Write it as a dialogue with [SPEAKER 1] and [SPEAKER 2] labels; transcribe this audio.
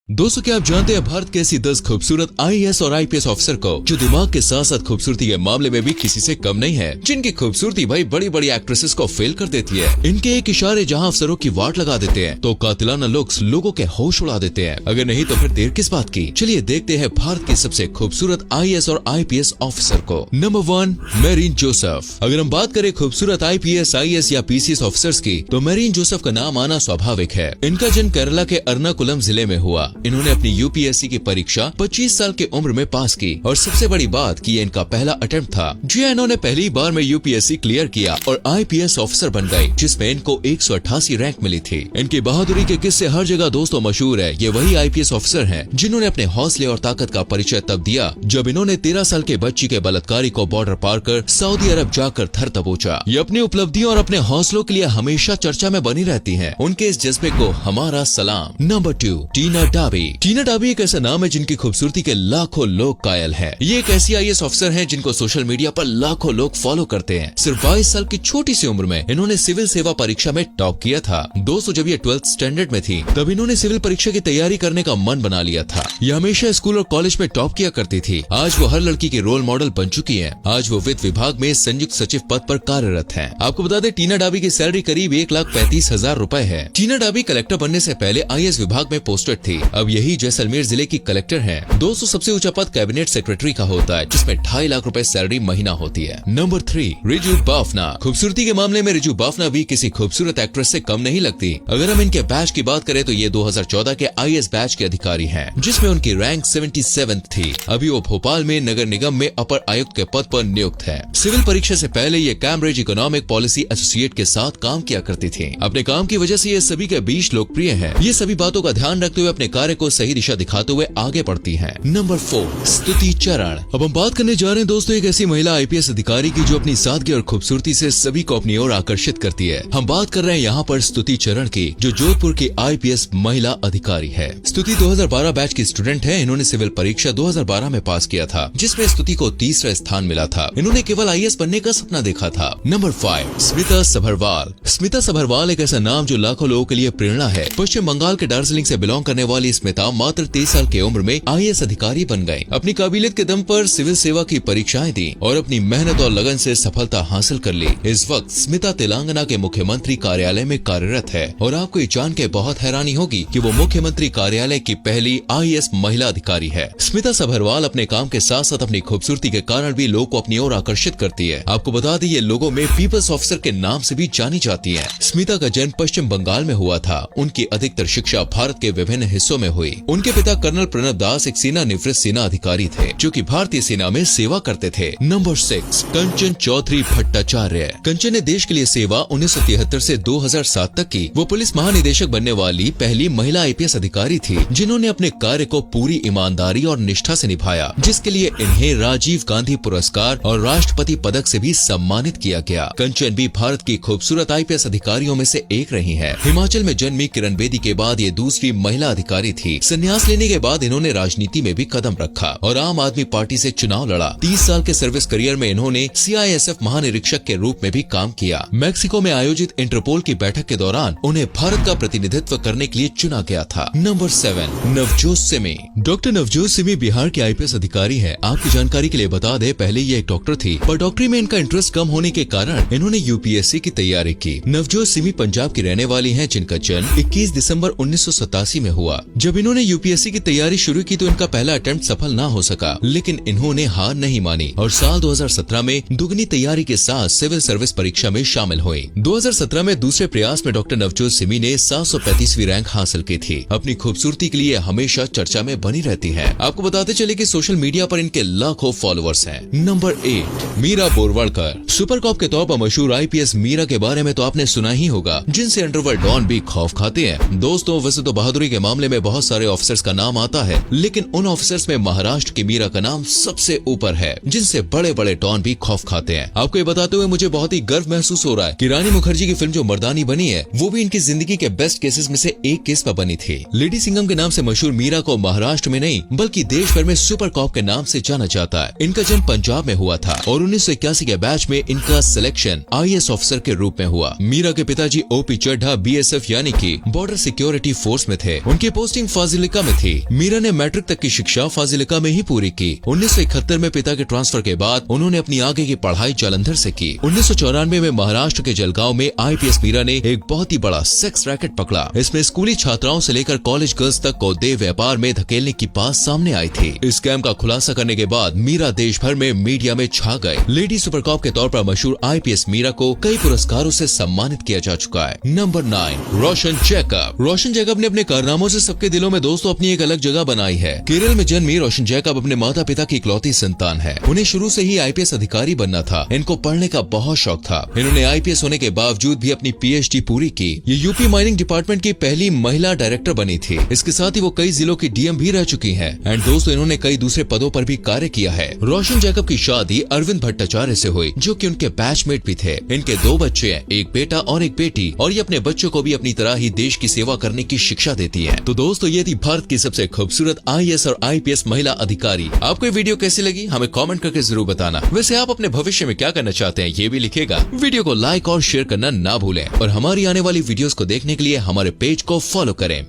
[SPEAKER 1] दोस्तों, क्या आप जानते हैं भारत के ऐसी 10 खूबसूरत आईएएस और आईपीएस ऑफिसर को जो दिमाग के साथ साथ खूबसूरती के मामले में भी किसी से कम नहीं है, जिनकी खूबसूरती भाई बड़ी बड़ी एक्ट्रेसेस को फेल कर देती है। इनके एक इशारे जहां अफसरों की वाट लगा देते हैं तो कातिलाना लुक्स लोगों के होश उड़ा देते हैं। अगर नहीं तो फिर देर किस बात की, चलिए देखते हैं भारत की सबसे खूबसूरत आईएएस और आईपीएस ऑफिसर को। Number 1, marine Joseph. अगर हम बात करें खूबसूरत आईपीएस, आईएएस या पीसीएस ऑफिसर्स की, तो मेरीन जोसेफ का नाम आना स्वाभाविक है। इनका जन्म केरला के एर्नाकुलम जिले में हुआ। इन्होंने अपनी यूपीएससी की परीक्षा 25 साल की उम्र में पास की और सबसे बड़ी बात कि ये इनका पहला अटेम्प्ट था। जी, इन्होंने पहली बार में यूपीएससी क्लियर किया और आईपीएस ऑफिसर बन गए, जिसमें इनको 188 रैंक मिली थी। इनकी बहादुरी के किस्से हर जगह दोस्तों मशहूर है। ये वही आईपीएस ऑफिसर हैं जिन्होंने अपने हौसले और ताकत का परिचय तब दिया जब इन्होंने 13 साल के बच्ची के बलात्कारी को बॉर्डर पार कर सऊदी अरब जाकर थर दबोचा। ये अपनी उपलब्धियों और अपने हौसलों के लिए हमेशा चर्चा में बनी रहती हैं। उनके इस जज्बे को हमारा सलाम। नंबर 2, टीना डाबी। टीना डाबी एक ऐसा नाम है जिनकी खूबसूरती के लाखों लोग कायल हैं। ये एक ऐसी आईएएस ऑफिसर हैं जिनको सोशल मीडिया पर लाखों लोग फॉलो करते हैं। सिर्फ 22 साल की छोटी सी उम्र में इन्होंने सिविल सेवा परीक्षा में टॉप किया था। दोस्तों, जब ये 12th स्टैंडर्ड में थी तब इन्होंने सिविल परीक्षा की तैयारी करने का मन बना लिया था। ये हमेशा स्कूल और कॉलेज में टॉप किया करती थी। आज वो हर लड़की की रोल मॉडल बन चुकी है। आज वो वित्त विभाग में संयुक्त सचिव पद पर कार्यरत है। आपको बता दें, टीना डाबी की सैलरी करीब 1,35,000 रुपए है। टीना डाबी कलेक्टर बनने से पहले आईएएस विभाग में पोस्टेड थी। अब यही जैसलमेर जिले की कलेक्टर हैं। दोस्तों, सबसे ऊंचा पद कैबिनेट सेक्रेटरी का होता है, जिसमें 2.5 लाख रुपए सैलरी महीना होती है। नंबर 3, रिजू बाफना। खूबसूरती के मामले में रिजू बाफना भी किसी खूबसूरत एक्ट्रेस से कम नहीं लगती। अगर हम इनके बैच की बात करें तो ये 2014 के आईएएस बैच के अधिकारी हैं, जिसमें उनकी रैंक 77 थी। अभी वो भोपाल में नगर निगम में अपर आयुक्त के पद पर नियुक्त है। सिविल परीक्षा से पहले ये कैम्ब्रिज इकोनॉमिक पॉलिसी एसोसिएट के साथ काम किया करती थी। अपने काम की वजह से ये सभी के बीच लोकप्रिय है। ये सभी बातों का ध्यान रखते हुए अपने कार्य को सही दिशा दिखाते हुए आगे बढ़ती हैं। नंबर 4, स्तुति चरण। अब हम बात करने जा रहे हैं दोस्तों एक ऐसी महिला आईपीएस अधिकारी की जो अपनी सादगी और खूबसूरती से सभी को अपनी ओर आकर्षित करती है। हम बात कर रहे हैं यहाँ पर स्तुति चरण की, जो जोधपुर की आईपीएस महिला अधिकारी है। स्तुति 2012 बैच की स्टूडेंट है। इन्होंने सिविल परीक्षा 2012 में पास किया था, जिसमें स्तुति को 3रा स्थान मिला था। इन्होंने केवल आईएएस बनने का सपना देखा था। नंबर 5, स्मिता सभरवाल। स्मिता सभरवाल एक ऐसा नाम जो लाखों लोगों के लिए प्रेरणा है। पश्चिम बंगाल के दार्जिलिंग से बिलोंग करने वाली स्मिता मात्र 23 साल की उम्र में आईएएस अधिकारी बन गई। अपनी काबिलियत के दम पर सिविल सेवा की परीक्षाएं दी और अपनी मेहनत और लगन से सफलता हासिल कर ली। इस वक्त स्मिता तेलंगाना के मुख्यमंत्री कार्यालय में कार्यरत है और आपको ये जान के बहुत हैरानी होगी कि वो मुख्यमंत्री कार्यालय की पहली आईएएस महिला अधिकारी है। स्मिता सभरवाल अपने काम के साथ साथ अपनी खूबसूरती के कारण भी लोगों को अपनी ओर आकर्षित करती है। आपको बता दें, ये लोगों में पीपल्स ऑफिसर के नाम से भी जानी जाती है। स्मिता का जन्म पश्चिम बंगाल में हुआ था। उनकी अधिकतर शिक्षा भारत के विभिन्न हिस्सों में हुई। उनके पिता कर्नल प्रणब दास एक सेना निवृत्त सेना अधिकारी थे, जो कि भारतीय सेना में सेवा करते थे। नंबर 6, कंचन चौधरी भट्टाचार्य। कंचन ने देश के लिए सेवा 1973 से 2007 तक की। वो पुलिस महानिदेशक बनने वाली पहली महिला आईपीएस अधिकारी थी, जिन्होंने अपने कार्य को पूरी ईमानदारी और निष्ठा से निभाया, जिसके लिए इन्हें राजीव गांधी पुरस्कार और राष्ट्रपति पदक से भी सम्मानित किया गया। कंचन भी भारत की खूबसूरत आईपीएस अधिकारियों में से एक रही है। हिमाचल में जन्मी किरण बेदी के बाद ये दूसरी महिला अधिकारी थी। संन्यास लेने के बाद इन्होंने राजनीति में भी कदम रखा और आम आदमी पार्टी से चुनाव लड़ा। 30 साल के सर्विस करियर में इन्होंने सीआईएसएफ महानिरीक्षक के रूप में भी काम किया। मैक्सिको में आयोजित इंटरपोल की बैठक के दौरान उन्हें भारत का प्रतिनिधित्व करने के लिए चुना गया था। नंबर 7, नवजोत सिमी। डॉक्टर नवजोत सिमी बिहार के आईपीएस अधिकारी है। आपकी जानकारी के लिए बता दें, पहले ये एक डॉक्टर थी, पर डॉक्टरी में इनका इंटरेस्ट कम होने के कारण इन्होंने यूपीएससी की तैयारी की। नवजोत सिमी पंजाब की रहने वाली है, जिनका जन्म 21 दिसंबर 1987 में हुआ। जब इन्होंने यूपीएससी की तैयारी शुरू की तो इनका पहला अटेम्प्ट सफल न हो सका, लेकिन इन्होंने हार नहीं मानी और साल 2017 में दुगनी तैयारी के साथ सिविल सर्विस परीक्षा में शामिल हुई। 2017 में दूसरे प्रयास में डॉक्टर नवजोत सिमी ने 735वीं रैंक हासिल की थी। अपनी खूबसूरती के लिए हमेशा चर्चा में बनी रहती है। आपको बताते चले कि सोशल मीडिया पर इनके लाखों फॉलोअर्स हैं। Number 8, Meera Borwankar. Super cop के तौर पर मशहूर आईपीएस मीरा के बारे में तो आपने सुना ही होगा, जिनसे अंडरवर्ल्ड डॉन भी खौफ खाते हैं। दोस्तों, वैसे तो बहादुरी के मामले में बहुत सारे ऑफिसर्स का नाम आता है, लेकिन उन ऑफिसर्स में महाराष्ट्र की मीरा का नाम सबसे ऊपर है, जिनसे बड़े बड़े डॉन भी खौफ खाते हैं। आपको ये बताते हुए मुझे बहुत ही गर्व महसूस हो रहा है कि रानी मुखर्जी की फिल्म जो मर्दानी बनी है, वो भी इनकी जिंदगी के बेस्ट केसेस में से एक केस पर बनी थी। लेडी सिंघम के नाम से मशहूर मीरा को महाराष्ट्र में नहीं बल्कि देश भर में सुपर कॉप के नाम से जाना जाता है। इनका जन्म पंजाब में हुआ था और 1981 के बैच में इनका सिलेक्शन आईएएस ऑफिसर के रूप में हुआ। मीरा के पिताजी ओपी चड्ढा बीएसएफ यानी कि बॉर्डर सिक्योरिटी फोर्स में थे। उनकी पोस्ट पोस्टिंग फाजिलिका में थी। मीरा ने मैट्रिक तक की शिक्षा फाजिलिका में ही पूरी की। 1971 में पिता के ट्रांसफर के बाद उन्होंने अपनी आगे की पढ़ाई जालंधर से की। 1994 में महाराष्ट्र के जलगांव में IPS मीरा ने एक बहुत ही बड़ा सेक्स रैकेट पकड़ा। इसमें स्कूली छात्राओं से लेकर कॉलेज गर्ल्स तक को देह व्यापार में धकेलने की बात सामने आई थी। इस स्कैम का खुलासा करने के बाद मीरा देश भर में मीडिया में छा गए। लेडी सुपर कॉप के तौर पर मशहूर IPS मीरा को कई पुरस्कारों से सम्मानित किया जा चुका है। नंबर 9, रोशन जैकब। रोशन जैकब ने अपने कारनामों से सबके दिलों में दोस्तों अपनी एक अलग जगह बनाई है। केरल में जन्मी रोशन जैकब अपने माता पिता की इकलौती संतान है। उन्हें शुरू से ही IPS अधिकारी बनना था। इनको पढ़ने का बहुत शौक था। इन्होंने IPS होने के बावजूद भी अपनी PhD पूरी की। ये यूपी माइनिंग डिपार्टमेंट की पहली महिला डायरेक्टर बनी थी। इसके साथ ही वो कई जिलों की DM भी रह चुकी हैं। एंड दोस्तों इन्होंने कई दूसरे पदों पर भी कार्य किया है। रोशन जैकब की शादी अरविंद भट्टाचार्य से हुई, जो कि उनके बैचमेट भी थे। इनके 2 बच्चे हैं, एक बेटा और एक बेटी, और ये अपने बच्चों को भी अपनी तरह ही देश की सेवा करने की शिक्षा देती है। तो दोस्तों ये थी भारत की सबसे खूबसूरत IAS और IPS महिला अधिकारी। आपको ये वीडियो कैसी लगी हमें कमेंट करके जरूर बताना। वैसे आप अपने भविष्य में क्या करना चाहते हैं ये भी लिखेगा। वीडियो को लाइक और शेयर करना ना भूलें और हमारी आने वाली वीडियोस को देखने के लिए हमारे पेज को फॉलो करें।